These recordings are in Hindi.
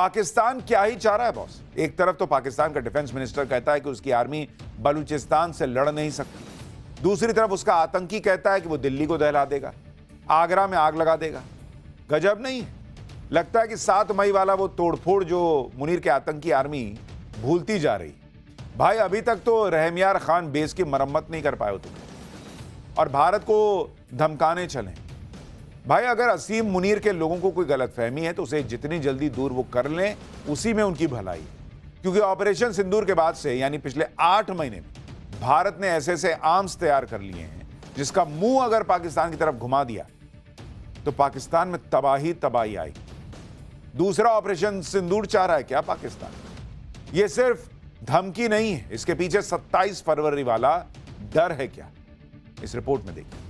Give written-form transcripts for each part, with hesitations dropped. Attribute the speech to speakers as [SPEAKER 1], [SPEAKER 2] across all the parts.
[SPEAKER 1] पाकिस्तान क्या ही चाह रहा है बॉस? एक तरफ तो पाकिस्तान का डिफेंस मिनिस्टर कहता है कि उसकी आर्मी बलूचिस्तान से लड़ नहीं सकती, दूसरी तरफ उसका आतंकी कहता है कि वो दिल्ली को दहला देगा, आगरा में आग लगा देगा। गजब नहीं है? लगता है कि 7 मई वाला वो तोड़फोड़ जो मुनीर के आतंकी आर्मी भूलती जा रही। भाई अभी तक तो रहमयार खान बेस की मरम्मत नहीं कर पाए हो तुम, और भारत को धमकाने चले। भाई अगर असीम मुनीर के लोगों को कोई गलतफहमी है तो उसे जितनी जल्दी दूर वो कर लें, उसी में उनकी भलाई। क्योंकि ऑपरेशन सिंदूर के बाद से यानी पिछले 8 महीने में भारत ने ऐसे ऐसे आर्म्स तैयार कर लिए हैं जिसका मुंह अगर पाकिस्तान की तरफ घुमा दिया तो पाकिस्तान में तबाही तबाही आएगी। दूसरा ऑपरेशन सिंदूर चाह रहा है क्या पाकिस्तान? यह सिर्फ धमकी नहीं है, इसके पीछे 27 फरवरी वाला डर है क्या? इस रिपोर्ट में देखिए।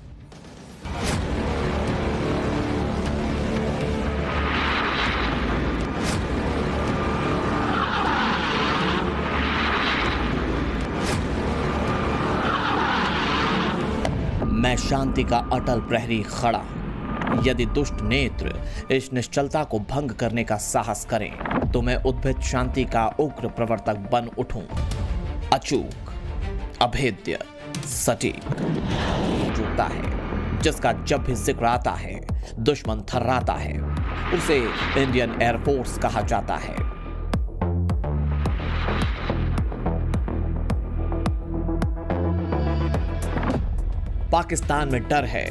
[SPEAKER 2] मैं शांति का अटल प्रहरी खड़ा। यदि दुष्ट नेत्र इस निश्चलता को भंग करने का साहस करें तो मैं उद्भिद शांति का उग्र प्रवर्तक बन उठूं। अचूक, अभेद्य, सटीक जुटता है, जिसका जब भी जिक्र आता है दुश्मन थर्राता है, उसे इंडियन एयरफोर्स कहा जाता है। पाकिस्तान में डर है,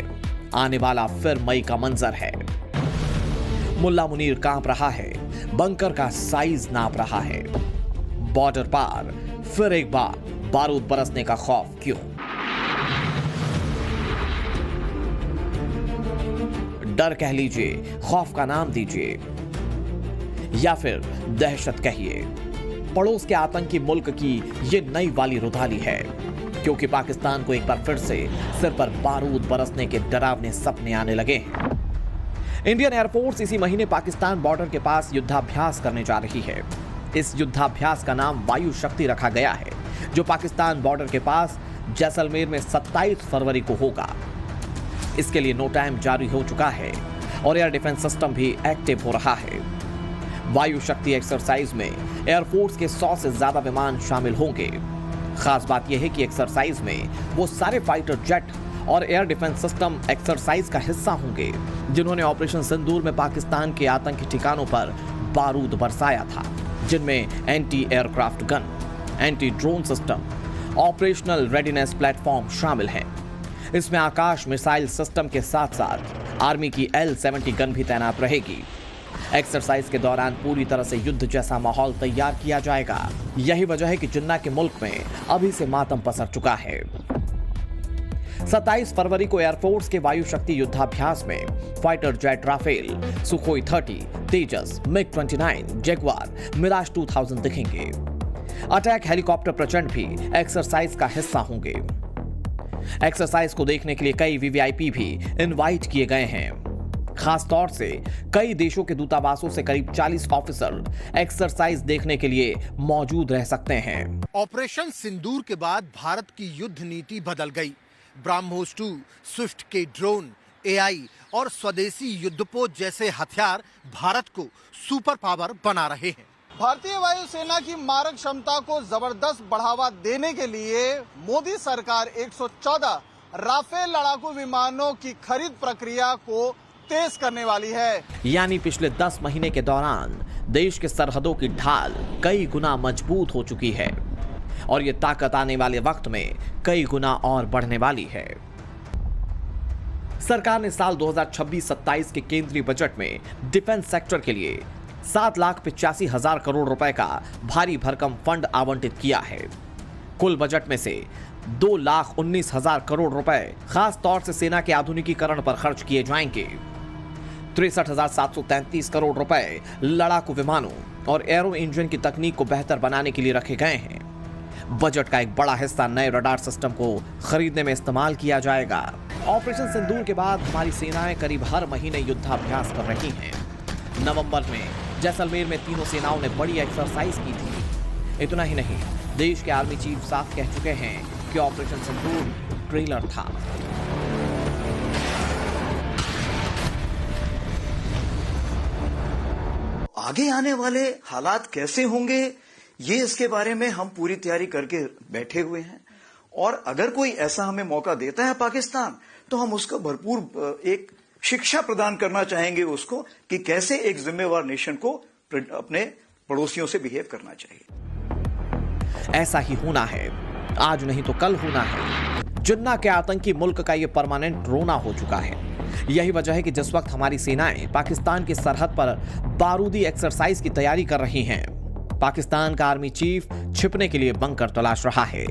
[SPEAKER 2] आने वाला फिर मई का मंजर है। मुल्ला मुनीर कांप रहा है, बंकर का साइज नाप रहा है। बॉर्डर पार फिर एक बार बारूद बरसने का खौफ क्यों? डर कह लीजिए, खौफ का नाम दीजिए, या फिर दहशत कहिए। पड़ोस के आतंकी मुल्क की यह नई वाली रुधाली है, क्योंकि पाकिस्तान को एक बार फिर से सिर पर बारूद बरसने के डरावने सपने आने लगे हैं। इंडियन एयरफोर्स इसी महीने पाकिस्तान बॉर्डर के पास युद्धाभ्यास करने जा रही है। इस युद्धाभ्यास का नाम वायु शक्ति रखा गया है, जो पाकिस्तान बॉर्डर के पास जैसलमेर में 27 फरवरी को होगा। इसके लिए नो टाइम जारी हो चुका है और एयर डिफेंस सिस्टम भी एक्टिव हो रहा है। वायु शक्ति एक्सरसाइज में एयरफोर्स के 100 से ज्यादा विमान शामिल होंगे। खास बात यह है कि एक्सरसाइज में वो सारे फाइटर जेट और एयर डिफेंस सिस्टम एक्सरसाइज का हिस्सा होंगे जिन्होंने ऑपरेशन सिंदूर में पाकिस्तान के आतंकी ठिकानों पर बारूद बरसाया था, जिनमें anti aircraft gun, anti drone system, operational readiness platform शामिल हैं। इसमें आकाश मिसाइल सिस्टम के साथ साथ आर्मी की L-70 गन भी तैनात रहेगी। एक्सरसाइज के दौरान पूरी तरह से युद्ध जैसा माहौल तैयार किया जाएगा। यही वजह है कि जिन्ना के मुल्क में अभी से मातम पसर चुका है। 27 फरवरी को एयरफोर्स के वायु शक्ति युद्धाभ्यास में फाइटर जेट राफेल, सुखोई 30, तेजस, मिग-29, जगुआर, मिराज 2000 दिखेंगे। अटैक हेलीकॉप्टर प्रचंड भी एक्सरसाइज का हिस्सा होंगे। एक्सरसाइज को देखने के लिए कई वीवीआईपी भी इनवाइट किए गए हैं। खास तौर से कई देशों के दूतावासों से करीब 40 ऑफिसर एक्सरसाइज देखने के लिए मौजूद रह सकते हैं।
[SPEAKER 3] ऑपरेशन सिंदूर के बाद भारत की युद्ध नीति बदल गई। ब्रह्मोस 2, स्विफ्ट के ड्रोन, एआई और स्वदेशी युद्धपोत जैसे हथियार भारत को सुपर पावर बना रहे हैं।
[SPEAKER 4] भारतीय वायुसेना की मारक क्षमता को जबरदस्त बढ़ावा देने के लिए मोदी सरकार 114 राफेल लड़ाकू विमानों की खरीद प्रक्रिया को तेज करने वाली है।
[SPEAKER 2] यानी पिछले 10 महीने के दौरान देश के सरहदों की ढाल कई गुना मजबूत हो चुकी है और ये ताकत आने वाले वक्त में कई गुना और बढ़ने वाली है। सरकार ने साल 2026-27 के केंद्रीय बजट में डिफेंस सेक्टर के लिए 7,85,000 करोड़ रुपए का भारी भरकम फंड आवंटित किया है। कुल बजट में से 2,19,000 करोड़ रुपए खास तौर से सेना के आधुनिकीकरण पर खर्च किए जाएंगे। 63,733 करोड़ रुपए लड़ाकू विमानों और एरो इंजन की तकनीक को बेहतर बनाने के लिए रखे गए हैं। बजट का एक बड़ा हिस्सा नए रडार सिस्टम को खरीदने में इस्तेमाल किया जाएगा। ऑपरेशन सिंदूर के बाद हमारी सेनाएं करीब हर महीने युद्धाभ्यास कर रही हैं। नवंबर में जैसलमेर में तीनों सेनाओं ने बड़ी एक्सरसाइज की थी। इतना ही नहीं, देश के आर्मी चीफ साफ कह चुके हैं कि ऑपरेशन सिंदूर ट्रेलर था।
[SPEAKER 5] आगे आने वाले हालात कैसे होंगे, ये इसके बारे में हम पूरी तैयारी करके बैठे हुए हैं। और अगर कोई ऐसा हमें मौका देता है पाकिस्तान, तो हम उसको भरपूर एक शिक्षा प्रदान करना चाहेंगे उसको कि कैसे एक जिम्मेवार नेशन को अपने पड़ोसियों से बिहेव करना चाहिए।
[SPEAKER 2] ऐसा ही होना है, आज नहीं तो कल होना है। जिन्ना के आतंकी मुल्क का यह परमानेंट रोना हो चुका है। यही वजह है कि जिस वक्त हमारी सेनाएं पाकिस्तान की सरहद पर बारूदी एक्सरसाइज की तैयारी कर रही हैं, पाकिस्तान का आर्मी चीफ छिपने के लिए बंकर तलाश रहा है,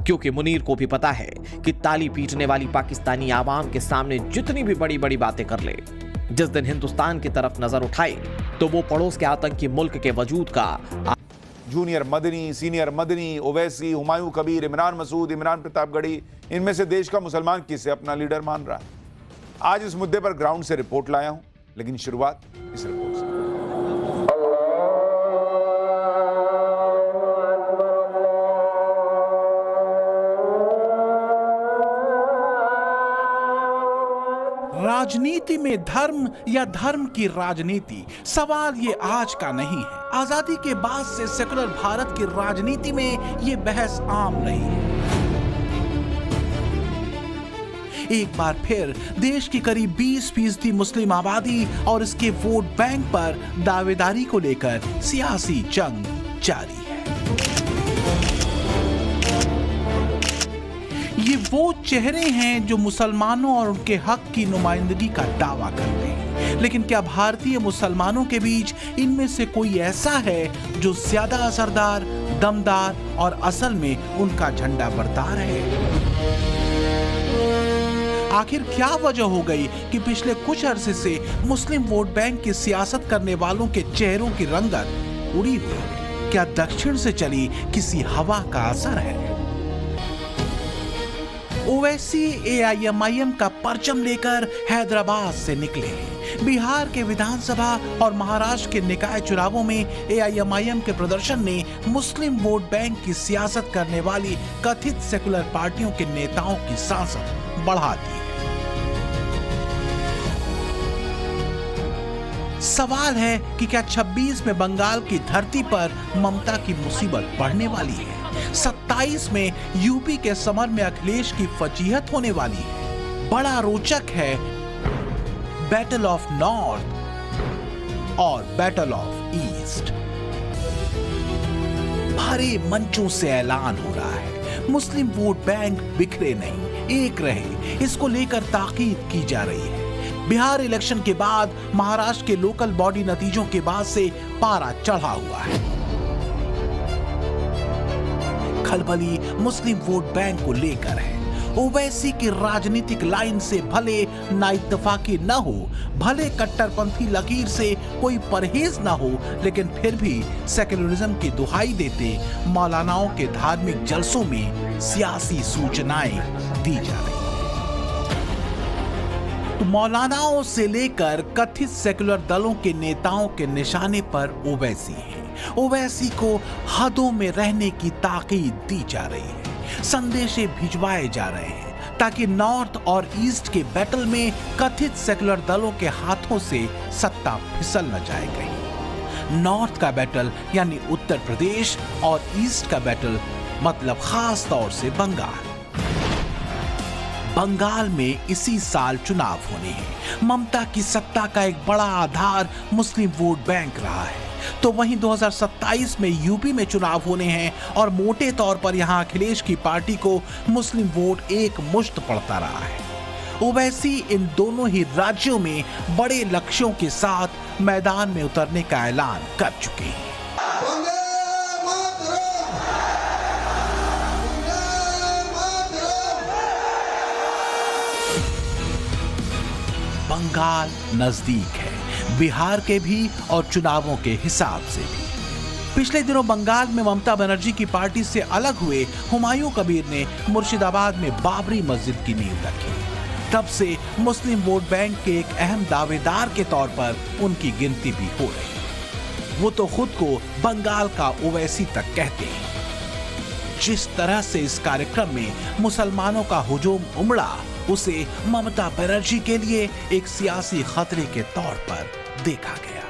[SPEAKER 2] क्योंकि मुनीर को भी पता है कि ताली पीटने वाली पाकिस्तानी आवाम के सामने जितनी भी बड़ी बड़ी बातें कर ले, जिस दिन हिंदुस्तान की तरफ नजर उठाए तो वो पड़ोस के आतंकी मुल्क के वजूद का
[SPEAKER 1] जूनियर मदनी, सीनियर मदनी, ओवैसी, हुमायूं कबीर, इमरान मसूद, इमरान प्रतापगढ़ी, इनमें से देश का मुसलमान किसे अपना लीडर मान रहा है? आज इस मुद्दे पर ग्राउंड से रिपोर्ट लाया हूं, लेकिन शुरुआत इस रिपोर्ट से।
[SPEAKER 6] राजनीति में धर्म या धर्म की राजनीति, सवाल ये आज का नहीं है। आजादी के बाद से सेकुलर भारत की राजनीति में ये बहस आम रही है। एक बार फिर देश की करीब 20% मुस्लिम आबादी और इसके वोट बैंक पर दावेदारी को लेकर सियासी जंग जारी है। ये वो चेहरे हैं जो मुसलमानों और उनके हक की नुमाइंदगी का दावा करते हैं, लेकिन क्या भारतीय मुसलमानों के बीच इनमें से कोई ऐसा है जो ज्यादा असरदार, दमदार और असल में उनका झंडा बरदार है? आखिर क्या वजह हो गई कि पिछले कुछ अरसे से मुस्लिम वोट बैंक की सियासत करने वालों के चेहरों की रंगत उड़ी हुई है? क्या दक्षिण से चली किसी हवा का असर है? ओवैसी AIMIM का परचम लेकर हैदराबाद से निकले हैं। बिहार के विधानसभा और महाराष्ट्र के निकाय चुनावों में AIMIM के प्रदर्शन ने मुस्लिम वोट बैंक की सियासत करने वाली कथित सेकुलर पार्टियों के नेताओं की सांसद बढ़ा दी है। सवाल है कि क्या 26 में बंगाल की धरती पर ममता की मुसीबत बढ़ने वाली है? 27 में यूपी के समर में अखिलेश की फजीहत होने वाली है। बड़ा रोचक है बैटल ऑफ नॉर्थ और बैटल ऑफ ईस्ट। भारी मंचों से ऐलान हो रहा है, मुस्लिम वोट बैंक बिखरे नहीं, एक रहे, इसको लेकर ताकीद की जा रही है। बिहार इलेक्शन के बाद महाराष्ट्र के लोकल बॉडी नतीजों के बाद से पारा चढ़ा हुआ है। खलबली मुस्लिम वोट बैंक को लेकर है। ओवैसी की राजनीतिक लाइन से भले नाइत्तफाकी न हो, भले कट्टरपंथी लकीर से कोई परहेज न हो, लेकिन फिर भी सेक्युलरिज्म की दुहाई देते मौलानाओं के धार्मिक जलसों में सियासी सूचनाएं दी जा रही। तो मौलानाओं से लेकर कथित सेकुलर दलों के नेताओं के निशाने पर ओवैसी है। ओवैसी को हदों में रहने की ताकीद दी जा रही है। संदेशे भिजवाए जा रहे हैं ताकि नॉर्थ और ईस्ट के बैटल में कथित सेकुलर दलों के हाथों से सत्ता फिसल न जाए कहीं। नॉर्थ का बैटल यानी उत्तर प्रदेश और ईस्ट का बैटल मतलब खास तौर से बंगाल। बंगाल में इसी साल चुनाव होने हैं। ममता की सत्ता का एक बड़ा आधार मुस्लिम वोट बैंक रहा है। तो वहीं 2027 में यूपी में चुनाव होने हैं और मोटे तौर पर यहां अखिलेश की पार्टी को मुस्लिम वोट एक मुश्त पड़ता रहा है। ओवैसी इन दोनों ही राज्यों में बड़े लक्ष्यों के साथ मैदान में उतरने का ऐलान कर चुके हैं। बंगाल नजदीक है, बिहार के भी और चुनावों के हिसाब से भी। पिछले दिनों बंगाल में ममता बनर्जी की पार्टी से अलग हुए हुमायूं कबीर ने मुर्शिदाबाद में बाबरी मस्जिद की नींव रखी। तब से मुस्लिम वोट बैंक के एक अहम दावेदार के तौर पर उनकी गिनती भी हो रही। वो तो खुद को बंगाल का ओवैसी तक कहते हैं। जिस तरह से इस कार्यक्रम में मुसलमानों का हुजूम उमड़ा, उसे ममता बनर्जी के लिए एक सियासी खतरे के तौर पर देखा गया।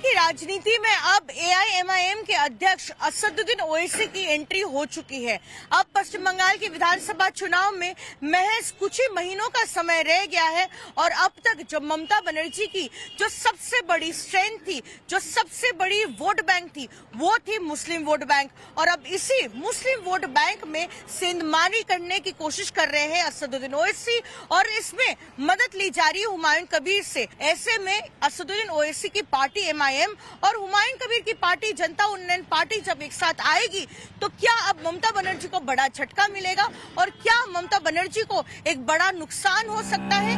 [SPEAKER 7] की राजनीति में अब AIMIM के अध्यक्ष असदुद्दीन ओवैसी की एंट्री हो चुकी है। अब पश्चिम बंगाल की विधानसभा चुनाव में महज कुछ ही महीनों का समय रह गया है और अब तक जो ममता बनर्जी की जो सबसे बड़ी स्ट्रेंथ थी, जो सबसे बड़ी वोट बैंक थी, वो थी मुस्लिम वोट बैंक। और अब इसी मुस्लिम वोट बैंक में सेंधमारी करने की कोशिश कर रहे हैं असदुद्दीन ओवैसी और इसमें मदद ली जा रही है हुमायूं कबीर से। ऐसे में असदुद्दीन ओवैसी की पार्टी MIM और हुमायूं कबीर की पार्टी जनता उन्नयन पार्टी जब एक साथ आएगी तो क्या अब ममता बनर्जी को बड़ा झटका मिलेगा और क्या ममता बनर्जी को एक बड़ा नुकसान हो सकता है?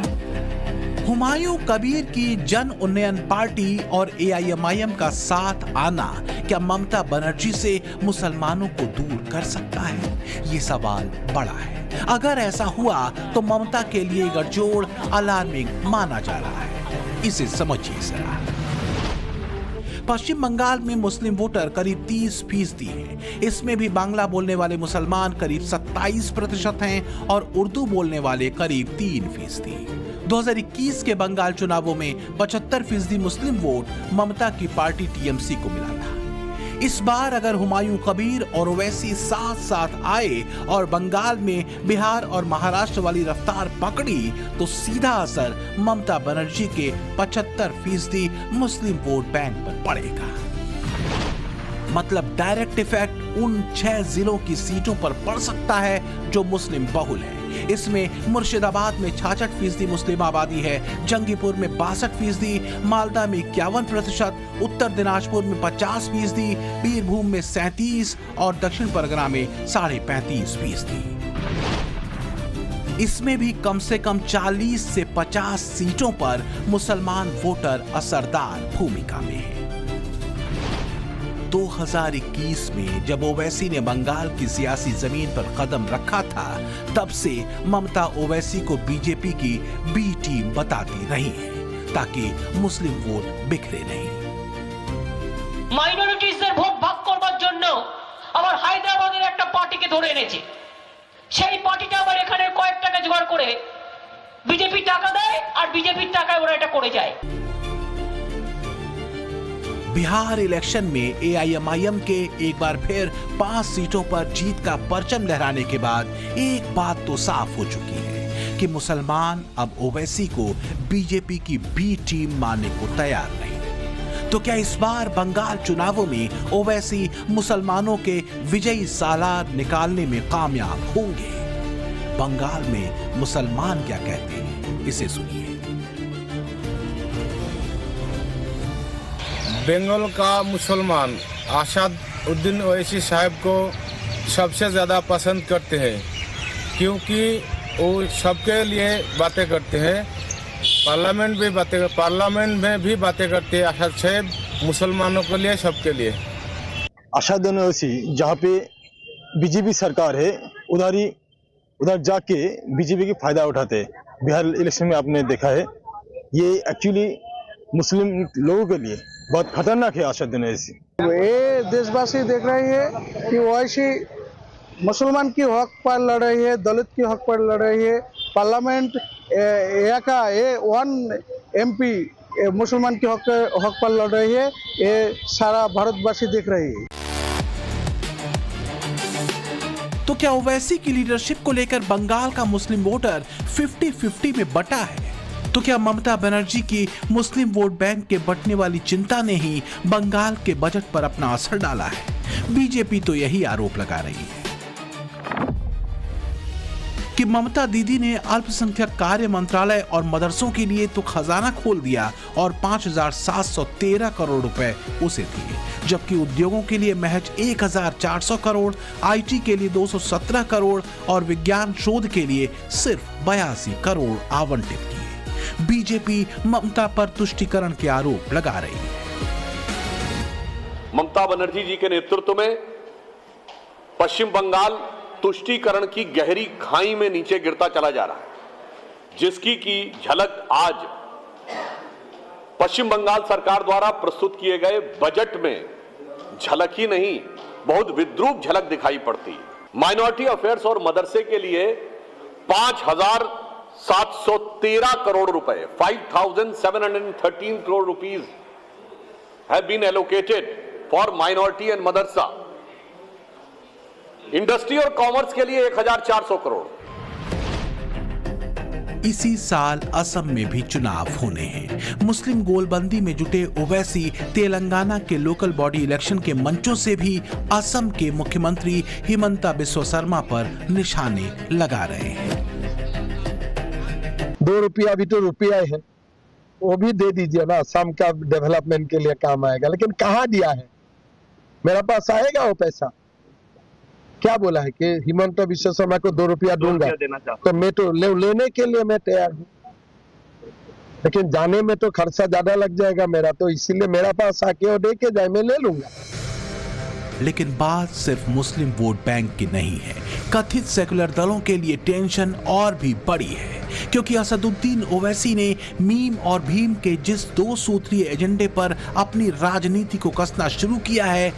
[SPEAKER 6] हुमायूं कबीर की जन उन्नयन पार्टी और AIMIM का साथ आना क्या ममता बनर्जी से मुसलमानों को दूर कर सकता है? ये सवाल बड़ा है। अगर ऐसा हुआ तो ममता के लिए गठजोड़ अलार्मिंग माना जा रहा है। इसे समझिए जरा। पश्चिम बंगाल में मुस्लिम वोटर करीब 30% हैं। इसमें भी बांग्ला बोलने वाले मुसलमान करीब 27% हैं और उर्दू बोलने वाले करीब 3%। 2021 के बंगाल चुनावों में 75% मुस्लिम वोट ममता की पार्टी TMC को मिला था। इस बार अगर हुमायूं कबीर और ओवैसी साथ साथ आए और बंगाल में बिहार और महाराष्ट्र वाली रफ्तार पकड़ी तो सीधा असर ममता बनर्जी के 75% मुस्लिम वोट बैंक पर पड़ेगा। मतलब डायरेक्ट इफेक्ट उन 6 जिलों की सीटों पर पड़ सकता है जो मुस्लिम बहुल है। इसमें मुर्शिदाबाद में 66% मुस्लिम आबादी है, जंगीपुर में 62%, मालदा में 51%, उत्तर दिनाजपुर में 50%, बीरभूम में 37% और दक्षिण परगना में 35.5%। इसमें भी कम से कम 40 से 50 सीटों पर मुसलमान वोटर असरदार भूमिका में है। 2021 में जब ओवैसी ने बंगाल की सियासी जमीन पर कदम रखा था, तब से ममता ओवैसी को बीजेपी की बी टीम बताती रही है ताकि मुस्लिम वोट बिखरे नहीं।
[SPEAKER 8] মাইনরিটিসদের ভোট ভাগ করবার জন্য আবার হায়দ্রাবাদের একটা পার্টিকে ধরে এনেছে। সেই পার্টিটা আবার এখানে কয়েক টাকা জোগাড় করে বিজেপি টাকা দেয় আর বিজেপির টাকায় ওরা এটা করে যায়।
[SPEAKER 6] बिहार इलेक्शन में AIMIM के एक बार फिर 5 सीटों पर जीत का परचम लहराने के बाद एक बात तो साफ हो चुकी है कि मुसलमान अब ओवैसी को बीजेपी की बी टीम मानने को तैयार नहीं। तो क्या इस बार बंगाल चुनावों में ओवैसी मुसलमानों के विजयी सालार निकालने में कामयाब होंगे? बंगाल में मुसलमान क्या कहते हैं, इसे सुनिए।
[SPEAKER 9] बंगाल का मुसलमान असदुद्दीन ओवैसी साहब को सबसे ज़्यादा पसंद करते हैं क्योंकि वो सबके लिए बातें करते हैं। पार्लियामेंट में भी बातें करते हैं असद साहब, मुसलमानों के लिए, सबके लिए।
[SPEAKER 10] असदुद्दीन ओवैसी जहाँ पे बीजेपी सरकार है उधर जाके बीजेपी की फायदा उठाते हैं। बिहार इलेक्शन में आपने देखा है, ये एक्चुअली मुस्लिम लोगों के लिए बहुत खतरनाक है असदुद्दीन ओवैसी।
[SPEAKER 11] ये देशवासी देख रहे हैं कि ओवैसी मुसलमान की हक पर लड़ रही है, दलित की हक पर लड़ रही है। पार्लियामेंट का ये 1 MP मुसलमान की हक पर लड़ रही है। ये सारा भारतवासी देख रही है।
[SPEAKER 6] तो क्या ओवैसी की लीडरशिप को लेकर बंगाल का मुस्लिम वोटर 50-50 में बटा है? तो क्या ममता बनर्जी की मुस्लिम वोट बैंक के बंटने वाली चिंता ने ही बंगाल के बजट पर अपना असर डाला है? बीजेपी तो यही आरोप लगा रही है कि ममता दीदी ने अल्पसंख्यक कार्य मंत्रालय और मदरसों के लिए तो खजाना खोल दिया और 5,713 करोड़ रुपए उसे दिए, जबकि उद्योगों के लिए महज 1,400 करोड़, IT के लिए 217 करोड़ और विज्ञान शोध के लिए सिर्फ 82 करोड़ आवंटित किए। बीजेपी ममता पर तुष्टीकरण के आरोप लगा रही है।
[SPEAKER 12] ममता बनर्जी जी के नेतृत्व में पश्चिम बंगाल तुष्टीकरण की गहरी खाई में नीचे गिरता चला जा रहा है, जिसकी की झलक आज पश्चिम बंगाल सरकार द्वारा प्रस्तुत किए गए बजट में झलक ही नहीं, बहुत विद्रूप झलक दिखाई पड़ती है। माइनॉरिटी अफेयर्स और मदरसे के लिए 5,713 करोड़ रुपए, 5,713 crore rupees have been allocated for minority and madrasa. Industry और कॉमर्स के लिए 1400 करोड़।
[SPEAKER 6] इसी साल असम में भी चुनाव होने हैं। मुस्लिम गोलबंदी में जुटे ओवैसी तेलंगाना के लोकल बॉडी इलेक्शन के मंचों से भी असम के मुख्यमंत्री हिमंता बिस्वा शर्मा पर निशाने लगा रहे हैं।
[SPEAKER 13] 2 रुपया भी तो रुपया है, वो भी दे दीजिए ना, असम का डेवलपमेंट के लिए काम आएगा। लेकिन कहाँ दिया है? मेरे पास आएगा वो पैसा? क्या बोला है कि हिमंता बिस्वा शर्मा को 2 रुपया दूंगा, तो मैं तो लेने के लिए मैं तैयार हूँ, लेकिन जाने में तो खर्चा ज्यादा लग जाएगा मेरा, तो इसीलिए मेरा पास आके वो दे के जाए, मैं ले लूंगा।
[SPEAKER 6] लेकिन बात सिर्फ मुस्लिम वोट बैंक की नहीं है। कथित सेकुलर दलों के लिए टेंशन और भी बड़ी है, क्योंकि असदुद्दीन ओवैसी ने मीम और भीम के जिस 2 सूत्रीय एजेंडे पर अपनी राजनीति को कसना शुरू किया है,